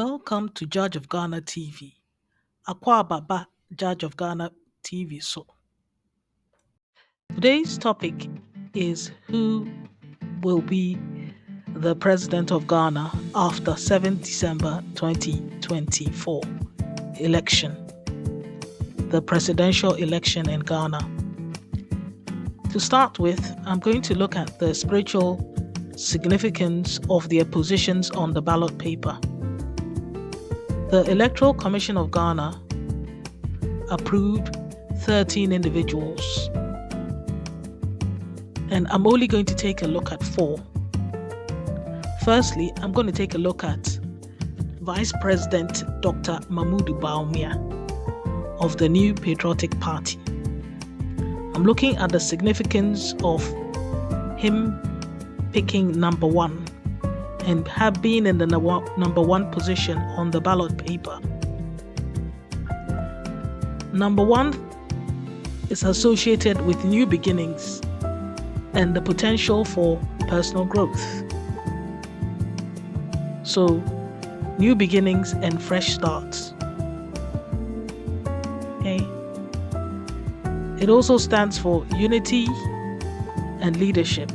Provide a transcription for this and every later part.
Welcome to Judge of Ghana TV. Akwa Baba, Judge of Ghana TV. So, today's topic is who will be the President of Ghana after 7th December 2024 election, the presidential election in Ghana. To start with, I'm going to look at the spiritual significance of the positions on the ballot paper. The Electoral Commission of Ghana approved 13 individuals, and I'm only going to take a look at 4. Firstly, I'm going to take a look at Vice President Dr. Mamudu Bawumia of the New Patriotic Party. I'm looking at the significance of him picking number 1 and have been in the number 1 position on the ballot paper. Number 1 is associated with new beginnings and the potential for personal growth. So, new beginnings and fresh starts. Okay. It also stands for unity and leadership.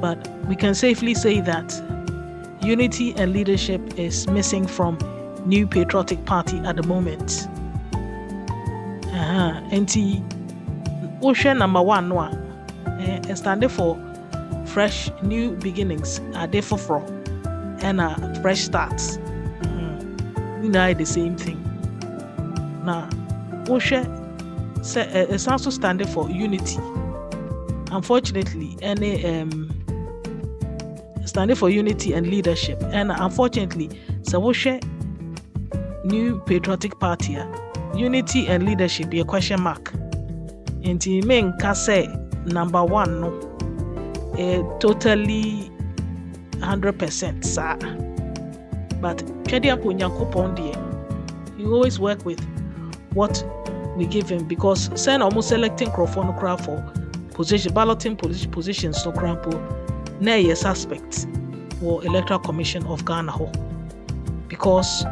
But we can safely say that unity and leadership is missing from New Patriotic Party at the moment. Enti Ocean number 1 no standing for fresh new beginnings, ade foforo and fresh starts. We know the same thing. Now, Ocean it's also standing for unity. Unfortunately, standing for unity and leadership. And unfortunately, Sawoshe New Patriotic Party, unity and leadership be a question mark. Inti men can say number 1 no, totally 100% sir. But Cheddar you always work with what we give him, because send almost selecting Crawford crowd for position balloting positions no crampo. Na a suspect for Electoral Commission of Ghana because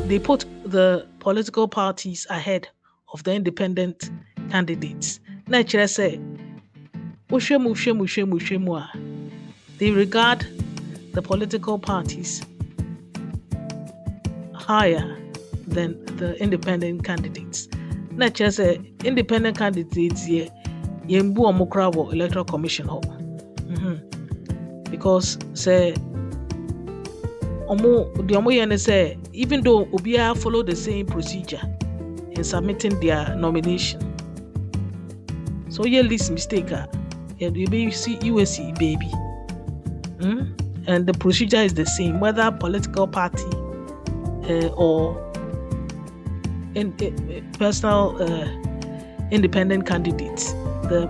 they put the political parties ahead of the independent candidates. Na chere say they regard the political parties higher than the independent candidates. Na chere say independent candidates here Yembu Omokrawo Electoral Commission because say say even though Obia follow the same procedure in submitting their nomination, so you least mistake you see USC baby, and the procedure is the same whether political party or in personal independent candidates. The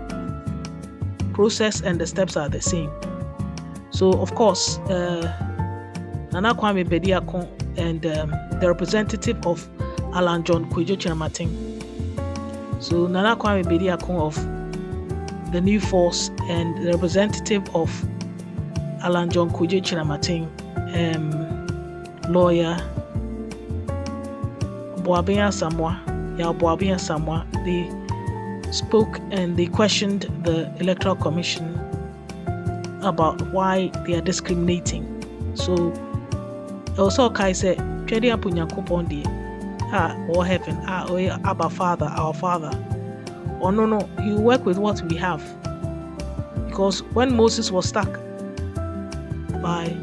process and the steps are the same. So, of course, Nana Kwame Bediako and the representative of Alan John Kwejo Chiramatin. So, Nana Kwame Bediako of the New Force and the representative of Alan John Kwejo Chiramatin, lawyer Boabia Samoa, they spoke and they questioned the Electoral Commission about why they are discriminating. So also Kai said, Cheddar Punyakupondi, or heaven, Abba Father, our Father. Or no, you work with what we have. Because when Moses was stuck by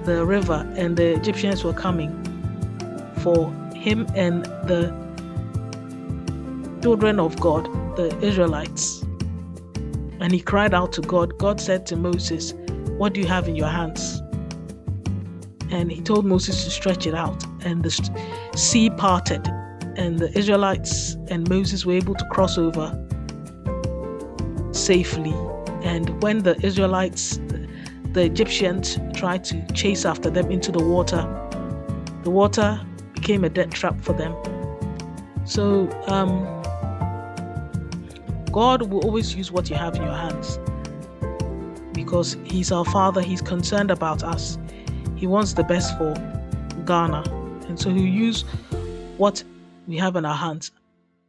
the river and the Egyptians were coming for him and the children of God, the Israelites, and he cried out to God. God said to Moses, "What do you have in your hands?" And he told Moses to stretch it out, and the sea parted, and the Israelites and Moses were able to cross over safely. And when the Israelites, the Egyptians, tried to chase after them into the water became a death trap for them. So God will always use what you have in your hands, because He's our Father. He's concerned about us. He wants the best for Ghana, and so he'll use what we have in our hands.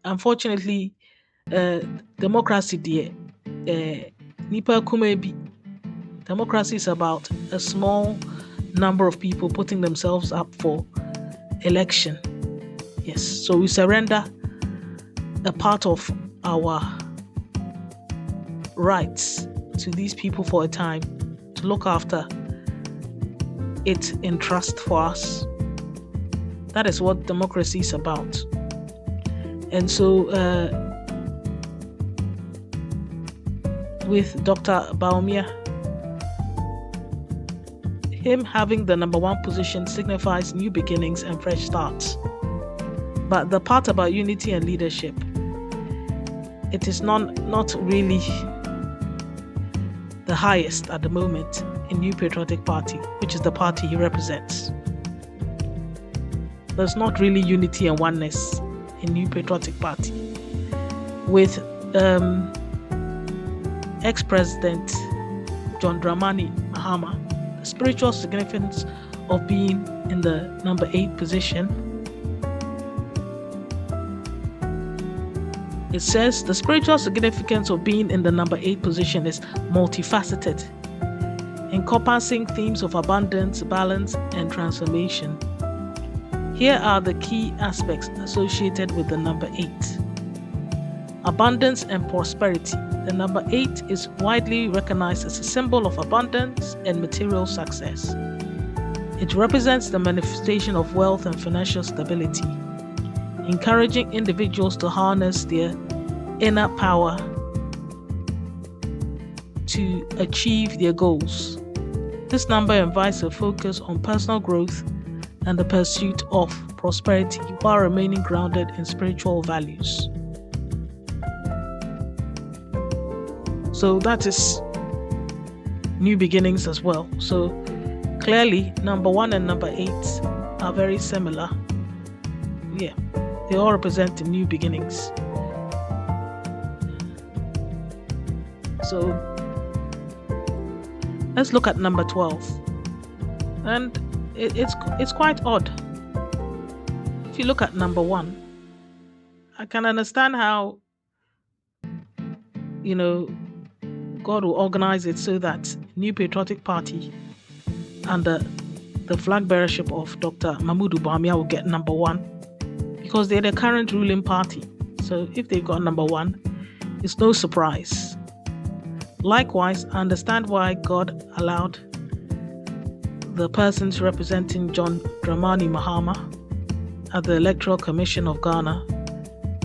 Unfortunately, democracy dear, nipa kumebi. Democracy is about a small number of people putting themselves up for election. Yes, so we surrender a part of our rights to these people for a time to look after it in trust for us. That is what democracy is about. And so with Dr. Bawumia, him having the number one position signifies new beginnings and fresh starts. But the part about unity and leadership, it is not really the highest at the moment in New Patriotic Party, which is the party he represents. There's not really unity and oneness in New Patriotic Party. With ex-president John Dramani Mahama, the spiritual significance of being in the number 8 position, it says the spiritual significance of being in the number 8 position is multifaceted, encompassing themes of abundance, balance, and transformation. Here are the key aspects associated with the number 8. Abundance and prosperity. The number 8 is widely recognized as a symbol of abundance and material success. It represents the manifestation of wealth and financial stability, encouraging individuals to harness their inner power to achieve their goals. This number invites a focus on personal growth and the pursuit of prosperity while remaining grounded in spiritual values. So that is new beginnings as well. So clearly, number 1 and number 8 are very similar. Yeah, they all represent the new beginnings. So let's look at number 12. And it's quite odd. If you look at number 1, I can understand how, God will organize it so that New Patriotic Party under the flag bearership of Dr. Mahmoud Bawumia will get number 1 because they're the current ruling party. So if they've got number 1, it's no surprise. Likewise, I understand why God allowed the persons representing John Dramani Mahama at the Electoral Commission of Ghana.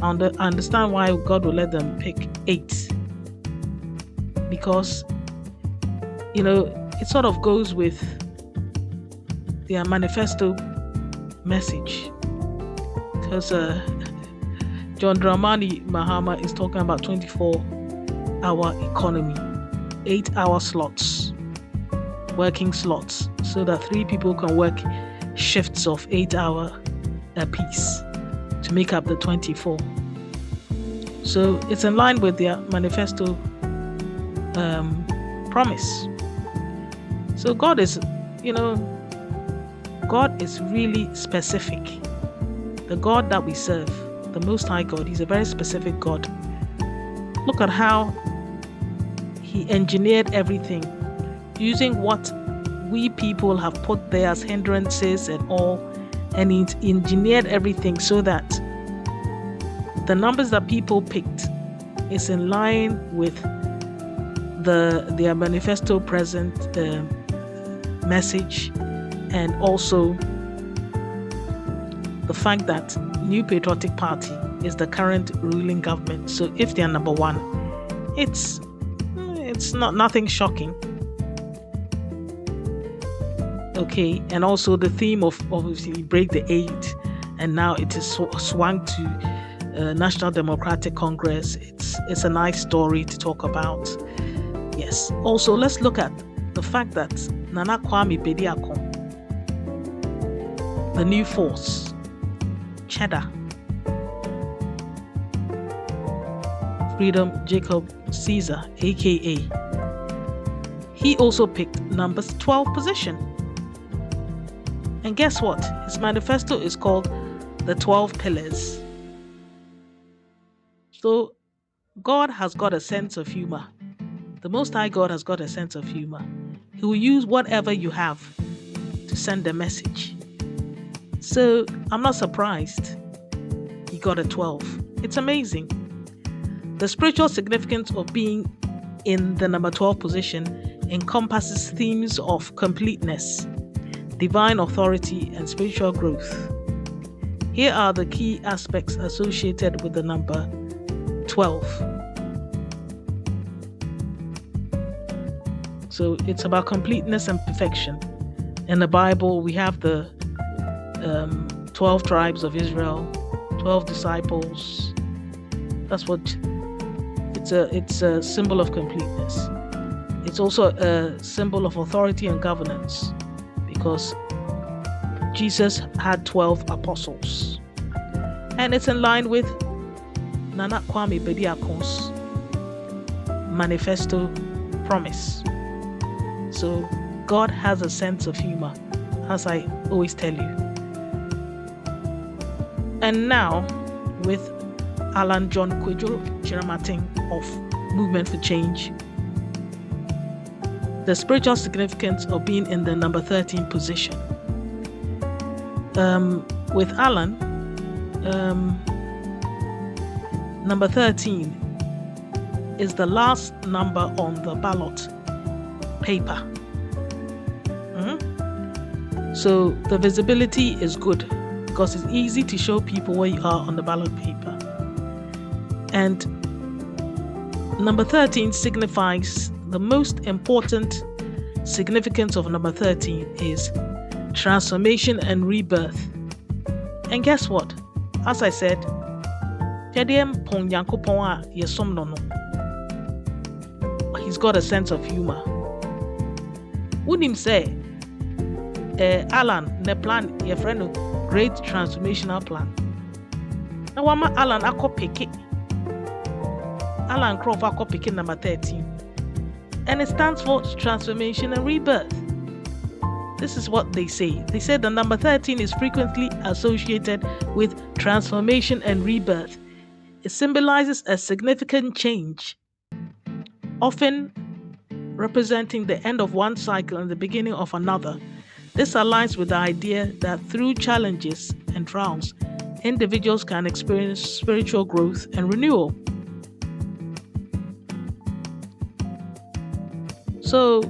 I understand why God will let them pick 8. Because, it sort of goes with their manifesto message. Because John Dramani Mahama is talking about 24-hour economy, 8-hour slots, working slots, so that 3 people can work shifts of 8-hour apiece to make up the 24. So it's in line with their manifesto promise. So God is really specific. The God that we serve, the Most High God, He's a very specific God. Look at how He engineered everything using what we people have put there as hindrances and all, and He engineered everything so that the numbers that people picked is in line with their manifesto present message, and also the fact that New Patriotic Party is the current ruling government. So if they are number 1, it's nothing shocking. Okay, and also the theme of obviously break the 8, and now it is swung to National Democratic Congress. It's a nice story to talk about. Yes. Also, let's look at the fact that Nana Kwame Bediako, the new force, Cheddar, Freedom Jacob Caesar, aka, he also picked number 12 position. And guess what? His manifesto is called the 12 Pillars. So God has got a sense of humor. The Most High God has got a sense of humor. He will use whatever you have to send a message. So I'm not surprised he got a 12. It's amazing. The spiritual significance of being in the number 12 position encompasses themes of completeness, divine authority, and spiritual growth. Here are the key aspects associated with the number 12. So it's about completeness and perfection. In the Bible, we have the 12 tribes of Israel, 12 disciples. That's what it's a symbol of completeness. It's also a symbol of authority and governance, because Jesus had 12 apostles. And it's in line with Nana Kwame Bediakon's manifesto promise. So God has a sense of humor, as I always tell you. And now, with Alan John Kwejo Chiramating of Movement for Change, the spiritual significance of being in the number 13 position. With Alan, number 13 is the last number on the ballot paper. So the visibility is good because it's easy to show people where you are on the ballot paper. And number 13 signifies the most important significance of number 13 is transformation and rebirth. And guess what? As I said, he's got a sense of humor. Wouldn't say, Alan, the plan, your friend, great transformational plan. Now, Alan, I copy it. Alan Croft, I copy it number 13. And it stands for transformation and rebirth. This is what they say. They said the number 13 is frequently associated with transformation and rebirth. It symbolizes a significant change, often representing the end of one cycle and the beginning of another. This aligns with the idea that through challenges and trials, individuals can experience spiritual growth and renewal. So,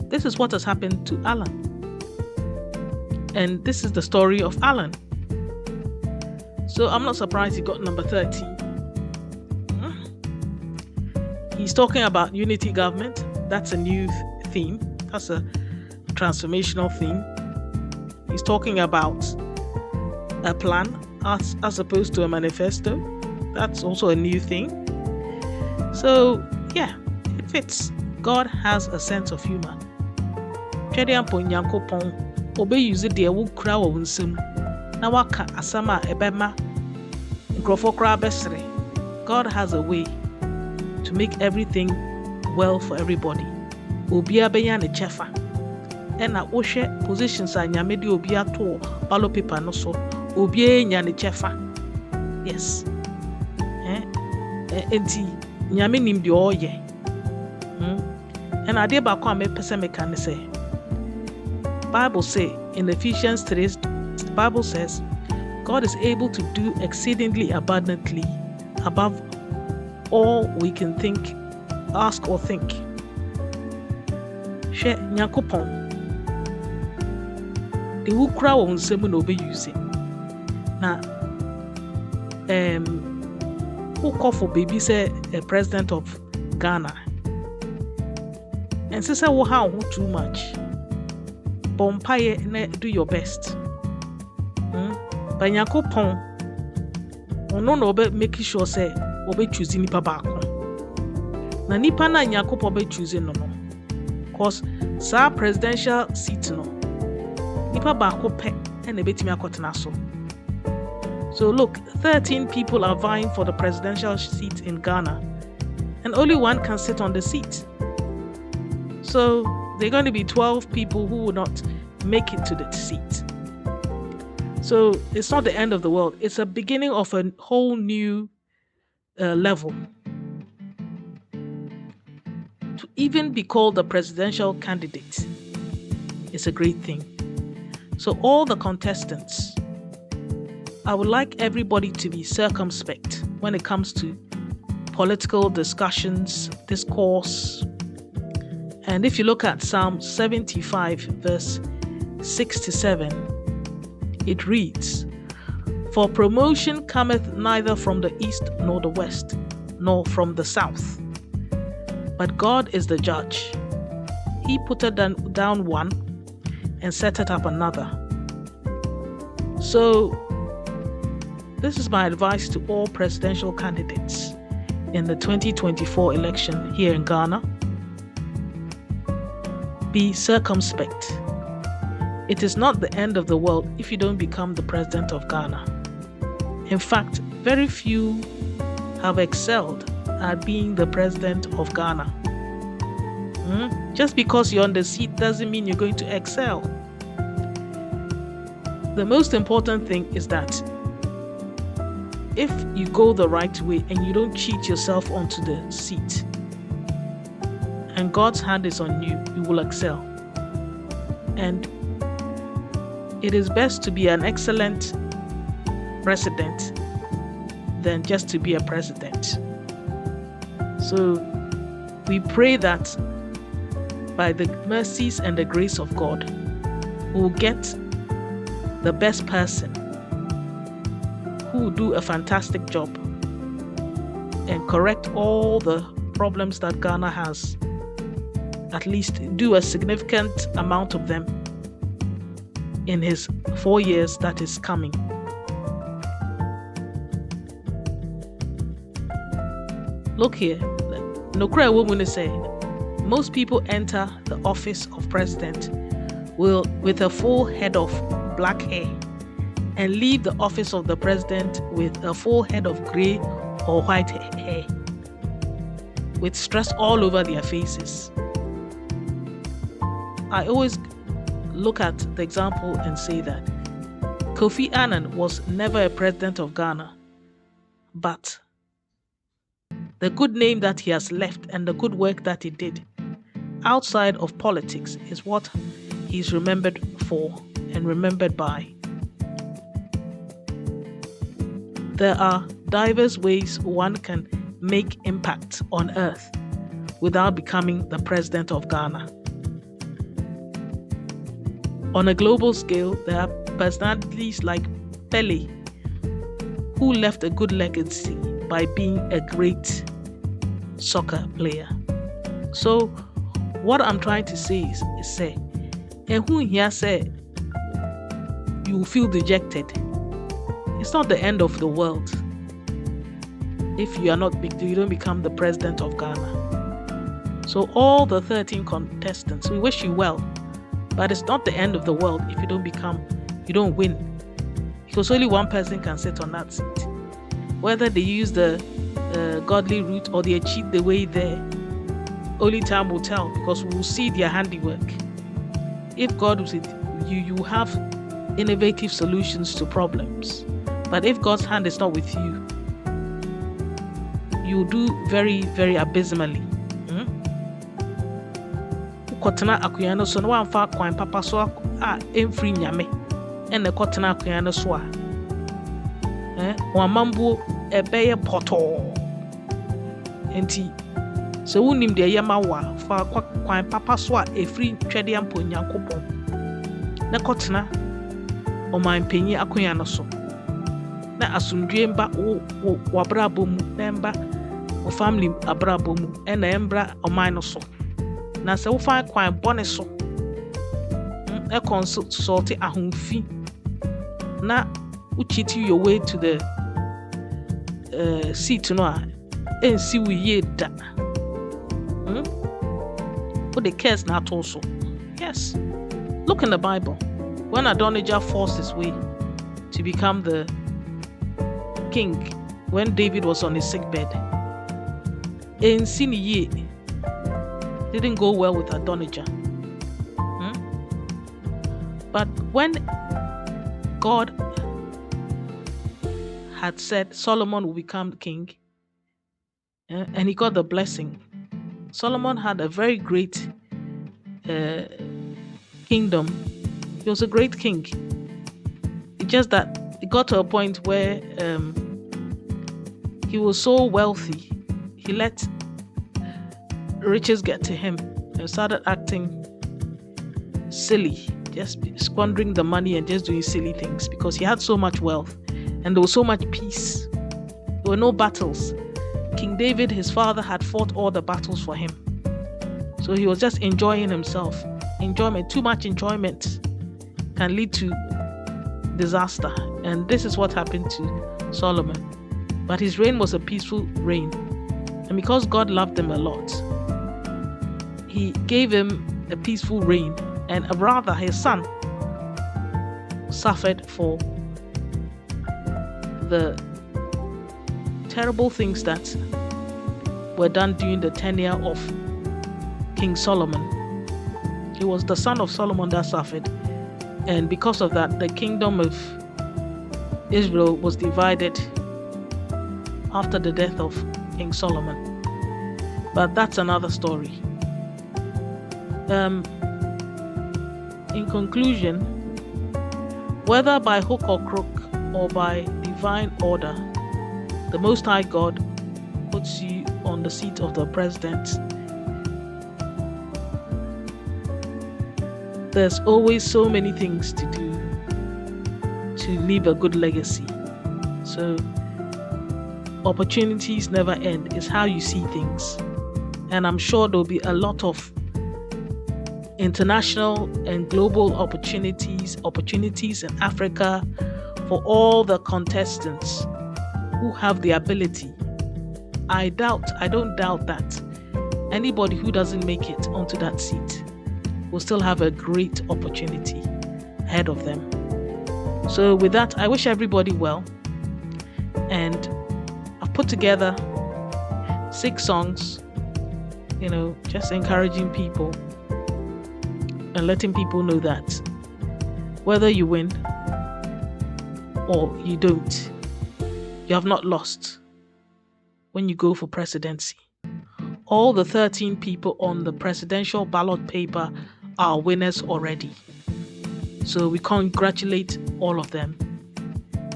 this is what has happened to Alan. And this is the story of Alan. So, I'm not surprised he got number 13. He's talking about unity government. That's a new theme. That's a transformational theme. He's talking about a plan as opposed to a manifesto. That's also a new thing. So, yeah, it fits. God has a sense of humor. Cheddar Ponyankopon obe use the wukra wo nsem na waka asama ebema nkrofo kra besre. God has a way to make everything well for everybody. Obia benya ne chefa. Ena wohwe positions a nyame de obia to ballot paper no so. Obia nya ne chefa. Yes. Enti nyame nim de oye. And ade ba kwa me pese me kan say. Bible say in Ephesians 3, the Bible says God is able to do exceedingly abundantly above all we can think, ask or think. She Nyankopon the wukra wo nsem na obe use. Na who call for baby say a president of Ghana. And say wo how too much. Bompaye do your best. But Nyankopon ono no be making sure say obe choose nipa baako. Na nipa na Nyankopon be choose no. Cause sa presidential seat no. Nipa baako pe and ebetimi akotena so. So look, 13 people are vying for the presidential seat in Ghana, and only one can sit on the seat. So there are going to be 12 people who will not make it to the seat. So it's not the end of the world. It's a beginning of a whole new level. To even be called a presidential candidate is a great thing. So all the contestants, I would like everybody to be circumspect when it comes to political discussions, discourse. And if you look at Psalm 75, verse 6 to 7, it reads, "For promotion cometh neither from the east nor the west, nor from the south. But God is the judge. He putteth down one and setteth up another." So, this is my advice to all presidential candidates in the 2024 election here in Ghana. Be circumspect. It is not the end of the world if you don't become the president of Ghana. In fact, very few have excelled at being the president of Ghana. Just because you're on the seat doesn't mean you're going to excel. The most important thing is that if you go the right way and you don't cheat yourself onto the seat, and God's hand is on you, you will excel. And it is best to be an excellent president than just to be a president. So we pray that by the mercies and the grace of God, we will get the best person who will do a fantastic job and correct all the problems that Ghana has, at least do a significant amount of them in his 4 years that is coming. Look here, Nokra woman is saying, most people enter the office of president with a full head of black hair and leave the office of the president with a full head of gray or white hair, with stress all over their faces. I always look at the example and say that Kofi Annan was never a president of Ghana, but the good name that he has left and the good work that he did outside of politics is what he's remembered for and remembered by. There are diverse ways one can make impact on earth without becoming the president of Ghana. On a global scale, there are personalities like Pele, who left a good legacy by being a great soccer player. So, what I'm trying to say is say, and who here say you feel dejected, it's not the end of the world if you don't become the president of Ghana. So all the 13 contestants, we wish you well, but it's not the end of the world if you don't win, because only one person can sit on that seat. Whether they use the godly route or they cheat the way there, only time will tell, because we will see their handiwork. If God is with you, you have innovative solutions to problems. But if God's hand is not with you, you do very, very abysmally. Kotena akuyano so no amfa kwan papa so emfiri nyame ene kotena akuyano so wamambu ebeye poto enti so wonim de yema wa fa kwan papa so efiri twede ampo nyankopon na kotena oman panyi akuyano so na asundwe mba wo abrabo mu na mba wo family abrabo mu ena embra oman no so na se wo fa kwan bone so e consult ahunfi na uchiti your way to the seat no and see we ye da what the cares not also. Yes, look in the Bible when Adonijah forced his way to become the king when David was on his sick bed. And didn't go well with Adonijah. But when God had said Solomon will become king, and he got the blessing, Solomon had a very great kingdom. He was a great king. It's just that it got to a point where he was so wealthy, he let riches get to him and started acting silly, just squandering the money and just doing silly things because he had so much wealth and there was so much peace. There were no battles. King David, his father, had fought all the battles for him. So he was just enjoying himself. Enjoyment, too much enjoyment can lead to disaster. And this is what happened to Solomon. But his reign was a peaceful reign. And because God loved him a lot, he gave him a peaceful reign. And rather, his son suffered for the terrible things that were done during the tenure of King Solomon. It was the son of Solomon that suffered. And because of that, the kingdom of Israel was divided after the death of King Solomon. But that's another story. In conclusion, whether by hook or crook or by divine order, the Most High God puts you on the seat of the president. There's always so many things to do to leave a good legacy. So opportunities never end. It's how you see things. And I'm sure there'll be a lot of international and global opportunities in Africa for all the contestants who have the ability. I don't doubt that anybody who doesn't make it onto that seat will still have a great opportunity ahead of them. So with that, I wish everybody well. And I've put together 6 songs, just encouraging people and letting people know that whether you win or you don't, you have not lost when you go for presidency. All the 13 people on the presidential ballot paper are winners already. So we congratulate all of them.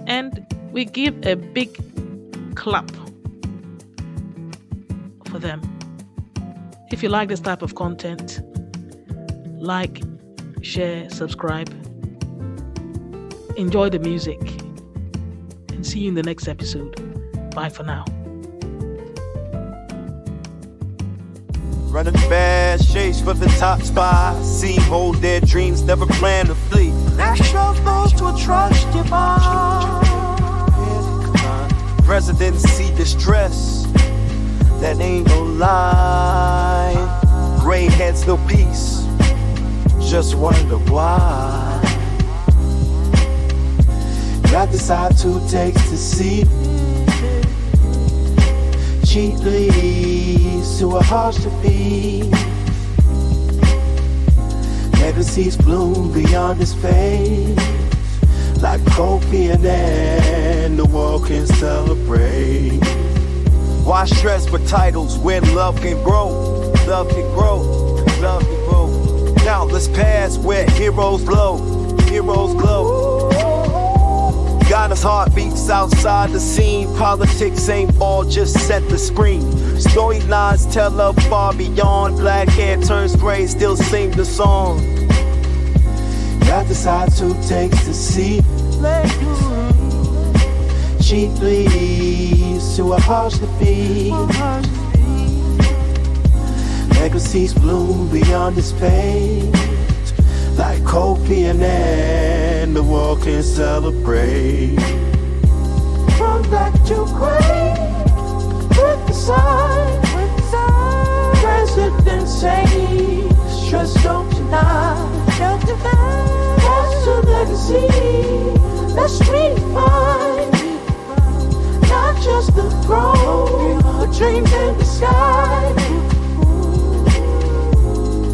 And we give a big clap for them. If you like this type of content, like, share, subscribe, enjoy the music, and see you in the next episode. Bye for now. Running fast, chase for the top spot. See, hold their dreams, never plan to flee. Natural those will trust you by. Presidency distress, that ain't no lie. Gray heads, no peace. Just wonder why. Got to decide who takes the seat. Cheat leads to a harsh defeat. Legacies bloom beyond his face, like Kofi and then the world can celebrate. Why stress for titles when love can grow? Love can grow, love can grow. Countless paths where heroes glow, heroes glow. Got us heartbeats outside the scene. Politics ain't all just set the screen. Storylines tell of far beyond. Black hair turns gray, still sing the song. Got to decide who takes the seat. Cheat leads to a harsh defeat. Legacies bloom beyond his fate, like Kofi and then the world can celebrate. From black to gray, with the sign, presidency, stress don't deny. That's a legacy, let's redefine. Not just the throne, but dreams in the sky.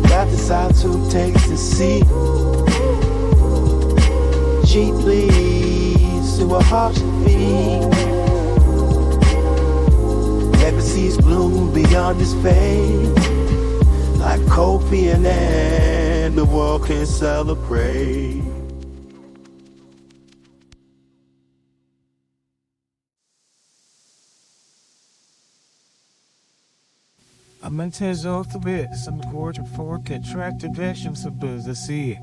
Got to decide who takes the seat. energy, please, to a heart beat. Legacies bloom beyond his fame, like Kofi and the world can celebrate. Amentes alfabet, some chord and fork, attractive actions of the sea.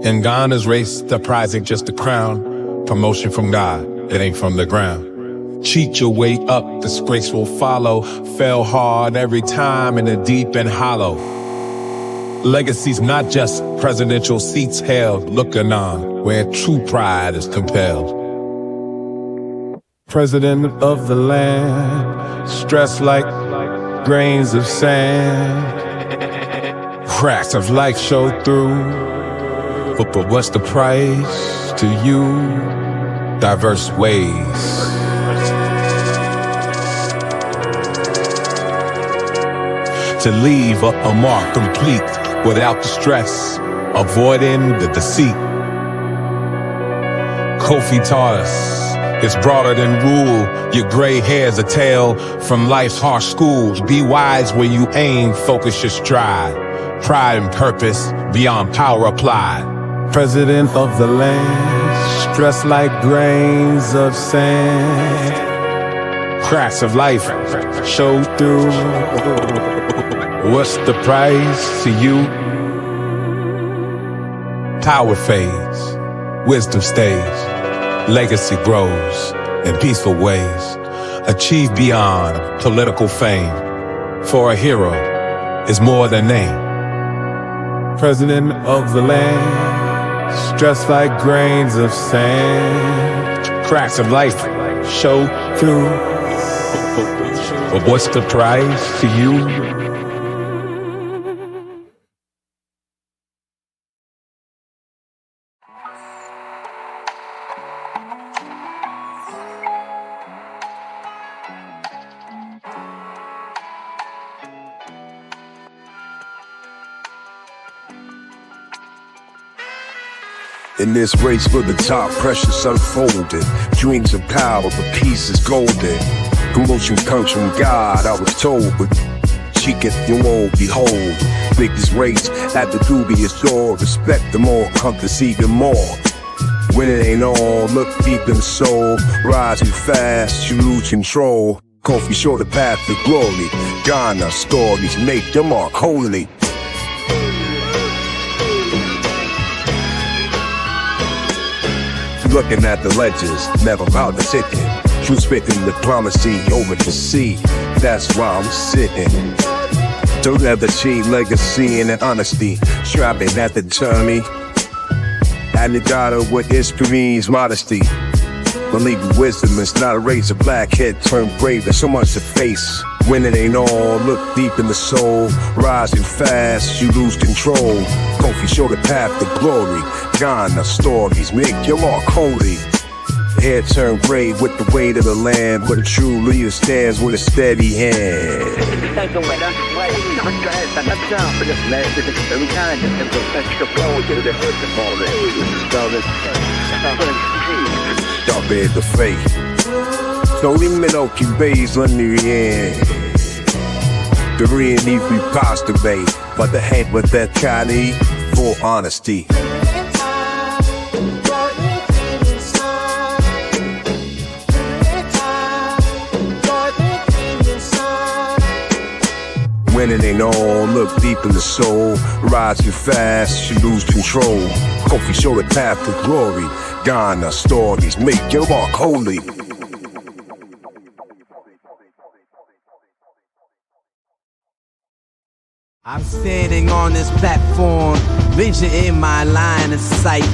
In Ghana's race, the prize ain't just a crown. Promotion from God, it ain't from the ground. Cheat your way up, disgrace will follow. Fell hard every time in the deep and hollow. Legacy's not just presidential seats held, looking on where true pride is compelled. President of the land, stressed like grains of sand. Cracks of life show through. But what's the price to you? Diverse ways. To leave a mark complete without the stress, avoiding the deceit. Kofi taught us it's broader than rule. Your gray hair's a tale from life's harsh schools. Be wise where you aim, focus your stride. Pride and purpose beyond power applied. President of the land, stressed like grains of sand. Cracks of life show through. What's the price to you? Power fades, wisdom stays, legacy grows in peaceful ways. Achieve beyond political fame, for a hero is more than name. President of the land, stressed like grains of sand. Cracks of life show through. But what's the price to you? In this race for the top, pressure's unfolding. Dreams of power, but peace is golden. Promotion comes from God, I was told, but seeketh you won't behold. Make this race at the dubious door. Respect them all, come to see them more. When it ain't all, look deep in the soul. Rise too fast, you lose control. Kofi show the path to glory. Ghana stories make your mark holy. Looking at the legends, never about the ticket. True spitting diplomacy over the sea. That's why I'm sitting. Don't ever cheat, legacy and honesty. Strapping at the journey. And it got her with history's modesty. Believe in wisdom, it's not a razor. Black head turned brave, there's so much to face. When it ain't all, look deep in the soul. Rising fast, you lose control. Kofi show the path to glory. Ghana stories make your mark holy. Head turned brave with the weight of the land, where the true leader stands with a steady hand. J'avais de faith. Dans les mélanges qui baisent l'ennui. The real need we postulate, but the head with that Chinese for honesty. When it ain't all, look deep in the soul. Rise too fast, you lose control. Kofi show the path to glory. Ghana stories make your mark holy. I'm standing on this platform, vision in my line of sight.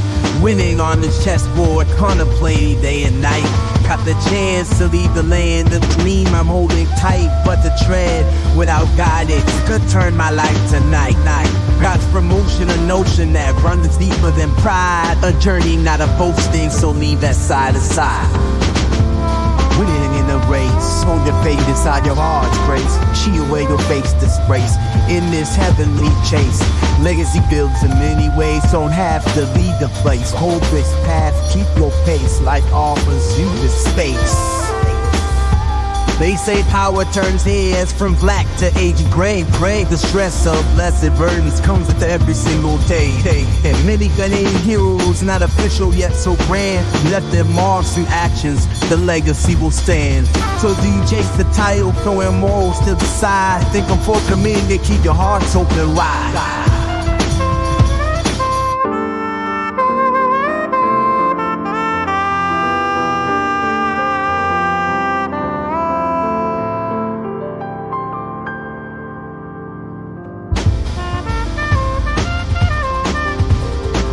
Winning on the chessboard, contemplating day and night. Got the chance to leave the land of dream I'm holding tight, but the tread without guidance could turn my life to night. God's promotion, a notion that runs deeper than pride. A journey, not a boasting, so leave that side aside. Winning in the race, hold your faith inside your heart's grace. Shield away your face disgrace in this heavenly chase. Legacy builds in many ways, don't have to leave the place. Hold this path, keep your pace, life offers you this space. They say power turns heads from black to aged gray. The stress of blessed burdens comes with every single day. And many gunning heroes, not official yet so grand, left their marks and actions, the legacy will stand. So do you chase the title, throwing morals to the side? Think I'm for community, keep your hearts open wide.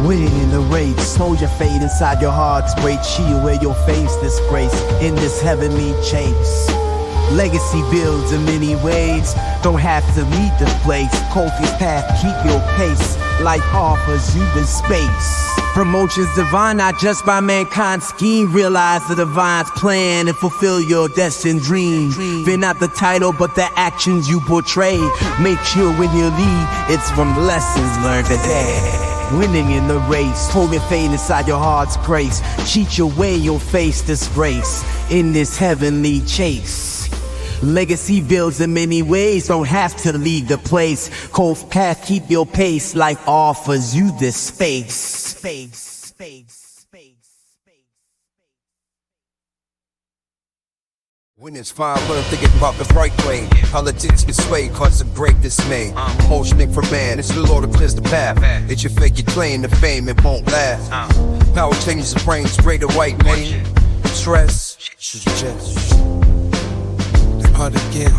Winning in the race, hold your fate inside your heart's weight. Shield where your face disgrace in this heavenly chase. Legacy builds in many ways, don't have to lead the place. Kofi's path, keep your pace, life offers you the space. Promotion's divine, not just by mankind's scheme. Realize the divine's plan and fulfill your destined dream. Fear not the title, but the actions you portray. Make sure when you lead, it's from lessons learned today. Winning in the race, holding fate inside your heart's grace. Cheat your way, you'll face disgrace in this heavenly chase. Legacy builds in many ways, don't have to leave the place. Cold path, keep your pace, life offers you this space. When it's fine, but I'm thinking about the right way. Politics can sway, cause of great dismay. Motioning for man, it's the Lord who clears the path. It's your fake, your claim to fame, it won't last. Power changes the brain, straight or white, man. Stress, just hard to get.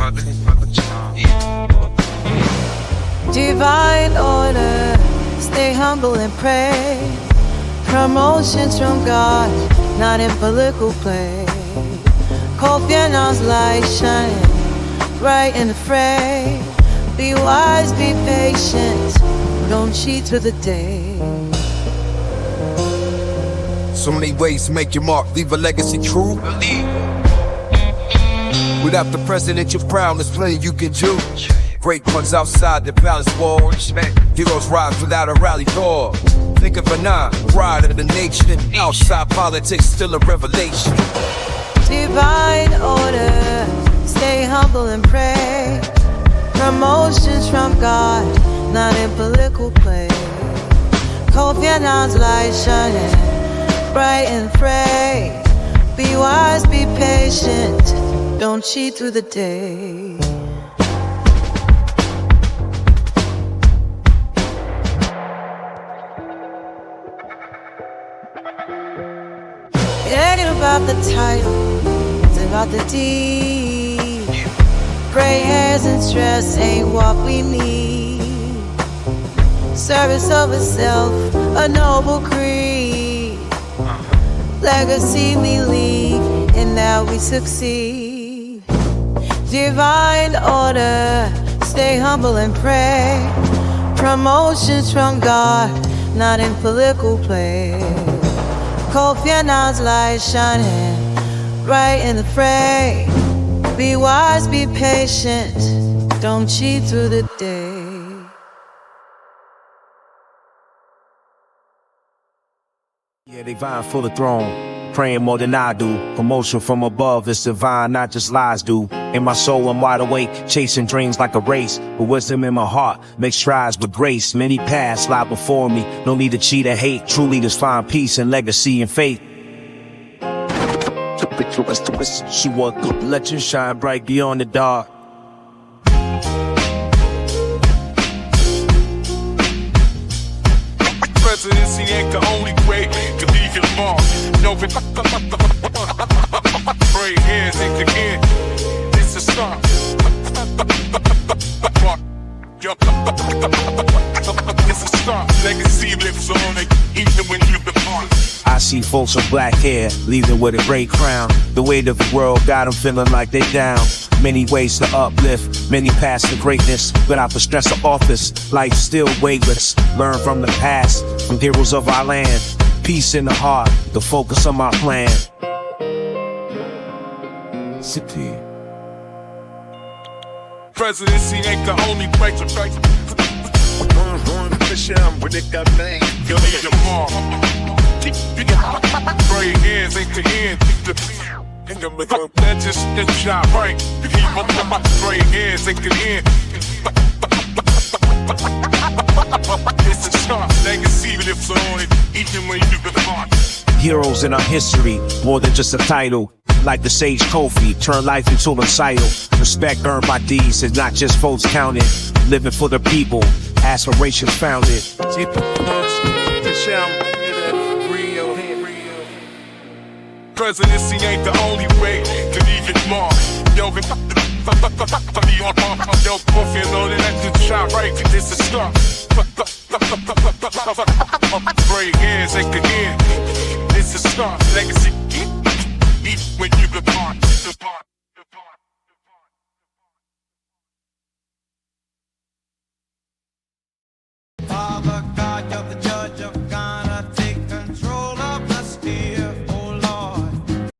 Divine order, stay humble and pray. Promotions from God, not in political play. Confiance light shining bright in the fray. Be wise, be patient, don't cheat to the day. So many ways to make your mark, leave a legacy true. Without the president, you're proud, there's plenty you can do. Great ones outside the palace walls. Heroes rise without a rally door. Think of a pride of the nation. Outside politics, still a revelation. Divine order, stay humble and pray. Promotions from God, not in political play. Confiance light shining bright and fray. Be wise, be patient, don't cheat through the day. It ain't about the title, it's about the deed. Prayers and stress ain't what we need. Service over self, a noble creed. Legacy we leave, and now we succeed. Divine order, stay humble and pray. Promotions from God, not in political play. Confiance light shining bright in the fray. Be wise, be patient, don't cheat through the day. Yeah, they vying for the throne, praying more than I do. Promotion from above is divine, not just lies do. In my soul, I'm wide awake, chasing dreams like a race. With wisdom in my heart, make strides with grace. Many paths lie before me, no need to cheat or hate. True leaders find peace and legacy and faith. She woke up, let you shine bright beyond the dark. Presidency ain't the only way to leave your mark. No, pray hands ain't the end. It's a start. folks with black hair, leaving with a gray crown. The weight of the world got them feeling like they down. Many ways to uplift, many paths to greatness. Without the stress of office, life's still weightless. Learn from the past, from heroes of our land. Peace in the heart, the focus of my plan. City. Presidency ain't the only way to fight. Give me your mom. Spray hands ain't the end. That just the job right. Spray hands ain't the end. It's a sharp legacy, but if on it, even when you get hard. Heroes in our history, more than just a title. Like the sage Kofi, turn life into a recital. Respect earned by deeds is not just votes counted. Living for the people, aspirations founded. Presidency ain't the only way to leave it mark. Yo, Coffee know that the shot right, this is stuff. Break hands, ain't the end. This is stuff, legacy.